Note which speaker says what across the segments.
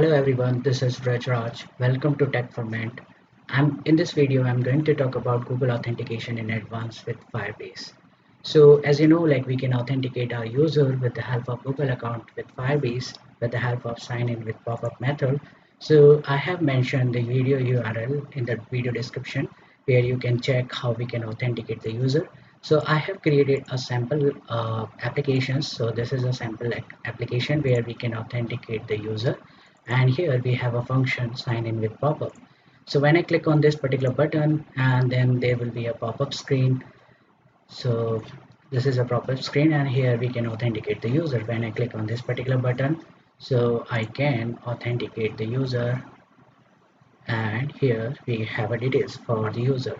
Speaker 1: Hello everyone, this is Raj. Welcome to Tech for Mint. In this video, I'm going to talk about Google authentication in advance with Firebase. So as you know, like we can authenticate our user with the help of Google account with Firebase with the help of sign in with pop-up method. So I have mentioned the video URL in the video description where you can check how we can authenticate the user. So I have created a sample application. So this is a sample application where we can authenticate the user, and here we have a function sign in with pop-up. So when I click on this particular button, and then there will be a pop-up screen. So this is a pop-up screen, and here we can authenticate the user. When I click on this particular button, so I can authenticate the user, and here we have a details for the user.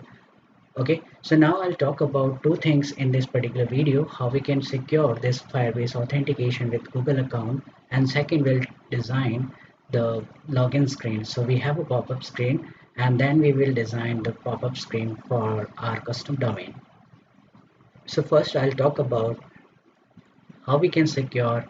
Speaker 1: Okay, so now I'll talk about two things in this particular video: how we can secure this Firebase authentication with Google account, and second we'll design the login screen. So we have a pop-up screen, and then we will design the pop-up screen for our custom domain. So first I'll talk about how we can secure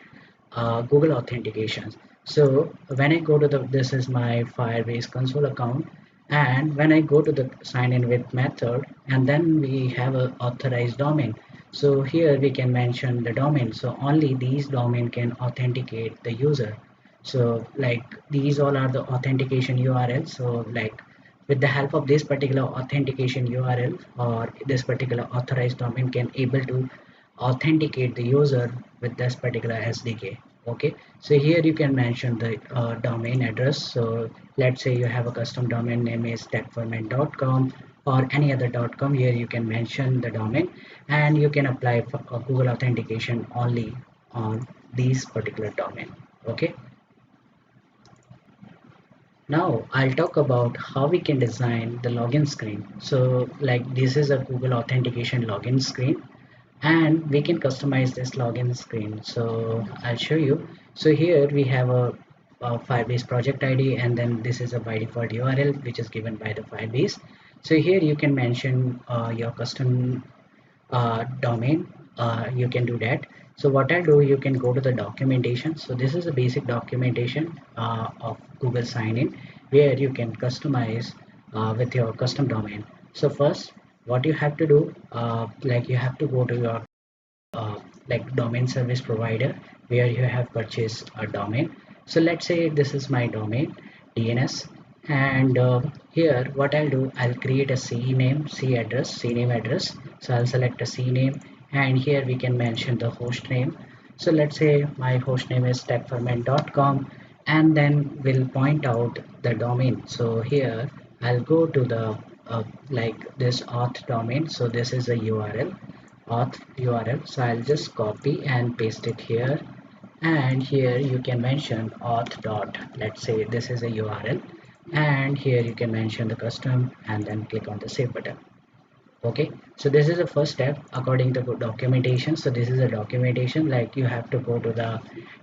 Speaker 1: Google authentications. So when I go to this is my Firebase console account, and when I go to the sign in with method, and then we have a authorized domain. So here we can mention the domain. So only these domain can authenticate the user. So like these all are the authentication URLs. So like with the help of this particular authentication URL or this particular authorized domain can able to authenticate the user with this particular SDK. Okay, so here you can mention the domain address. So let's say you have a custom domain name is techformint.com or any other .com. Here you can mention the domain, and you can apply for Google authentication only on these particular domain. Okay, now I'll talk about how we can design the login screen. So like this is a Google authentication login screen, and we can customize this login screen. So I'll show you. So here we have a Firebase project ID, and then this is a by default URL which is given by the Firebase. So here you can mention your custom domain. You can do that. So what I do, you can go to the documentation. So this is a basic documentation of Google sign-in where you can customize with your custom domain. So first, what you have to do, like you have to go to your like domain service provider where you have purchased a domain. So let's say this is my domain DNS, and here what I'll do, I'll create a CNAME address. So I'll select a CNAME, and here we can mention the host name. So let's say my host name is techferment.com, and then we'll point out the domain. So here I'll go to the like this auth domain. So this is a URL, auth URL. So I'll just copy and paste it here, and here you can mention auth dot, let's say this is a URL, and here you can mention the custom and then click on the save button. Okay, so this is the first step according to documentation. So this is a documentation, like you have to go to the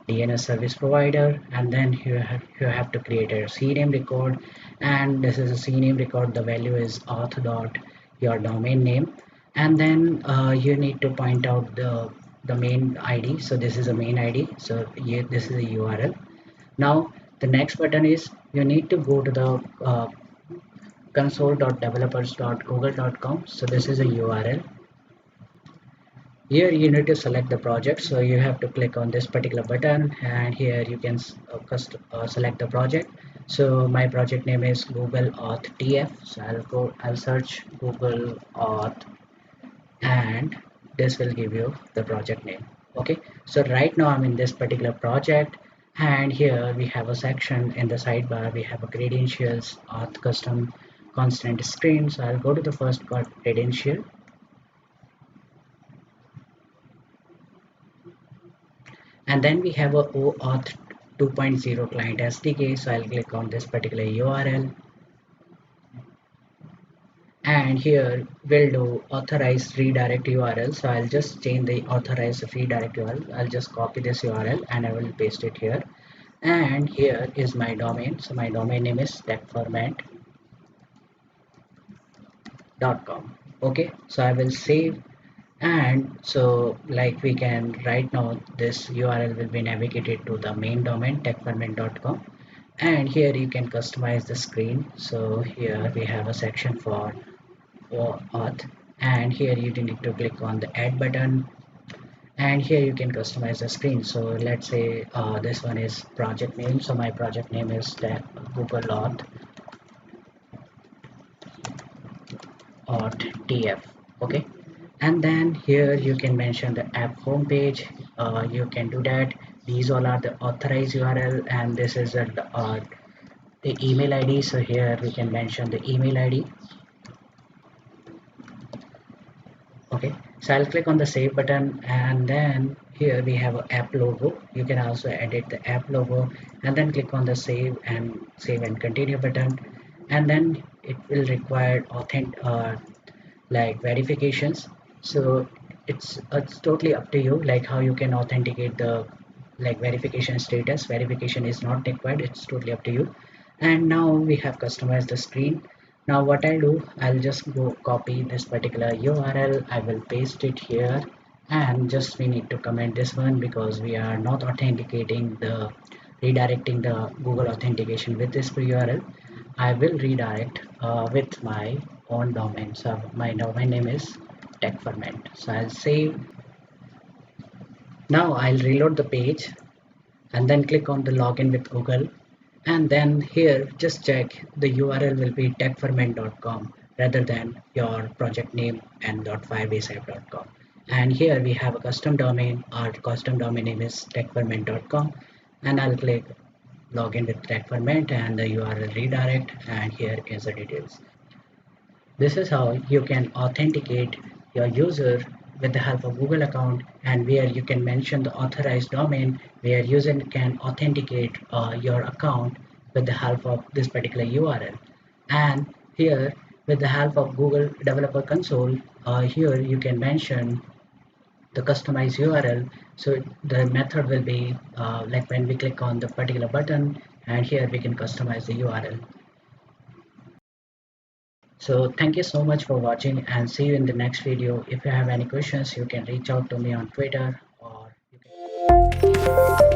Speaker 1: DNS service provider, and then you have to create a CNAME record, and this is a CNAME record. The value is auth dot your domain name, and then you need to point out the main ID. So this is a main ID. So this is a URL. Now the next button is you need to go to the console.developers.google.com. So this is a URL. Here you need to select the project. So you have to click on this particular button, and here you can select the project. So my project name is Google Auth TF. So I'll search Google Auth, and this will give you the project name. Okay, so right now I'm in this particular project, and here we have a section in the sidebar. We have a credentials, auth custom constant screen. So I'll go to the first credential, and then we have a OAuth 2.0 client SDK. So I'll click on this particular URL, and here we'll do authorized redirect URL. So I'll just change the authorized redirect URL. I'll just copy this URL and I will paste it here, and here is my domain. So my domain name is techformant.com. Okay, so I will save, and so like we can right now this URL will be navigated to the main domain techferment.com, And here you can customize the screen. So here we have a section for auth, and here you need to click on the add button, and here you can customize the screen. So let's say this one is project name, so my project name is Google Auth TF. Okay, and then here you can mention the app homepage. You can do that. These all are the authorized URL, and this is the email ID. So here we can mention the email ID. Okay, so I'll click on the save button, and then here we have an app logo. You can also edit the app logo, and then click on the save and continue button, and then it will require like verifications. So it's totally up to you, like how you can authenticate the like verification status. Verification is not required, it's totally up to you. And now we have customized the screen. Now what I'll do, I'll just go copy this particular URL, I will paste it here, and just we need to comment this one because we are not authenticating the redirecting the Google authentication with this URL. I will redirect with my own domain. So my domain name is TechFerment. So I'll save. Now I'll reload the page and then click on the login with Google. And then here just check the URL will be techferment.com rather than your project name and .firebaseapp.com. And here we have a custom domain. Our custom domain name is techferment.com, and I'll click login with TechFerment and the URL redirect, and here is the details. This is how you can authenticate your user with the help of Google account, and where you can mention the authorized domain where user can authenticate your account with the help of this particular URL. And here with the help of Google Developer Console, here you can mention the customized URL. So the method will be like when we click on the particular button, and here we can customize the URL. So thank you so much for watching, and see you in the next video. If you have any questions, you can reach out to me on Twitter, or you can